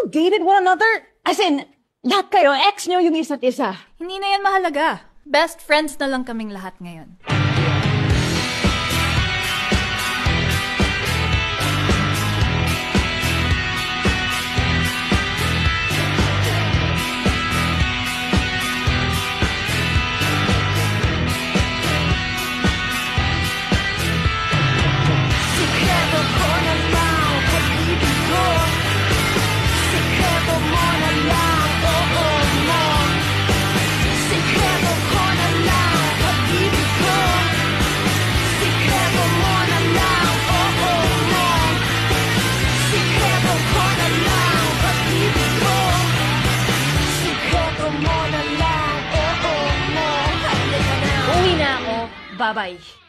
you dated one another? As in, lahat kayo, ex nyo yung isa't isa. Hindi na yan mahalaga. Best friends na lang kaming lahat ngayon. Uwi na ako. Bye-bye.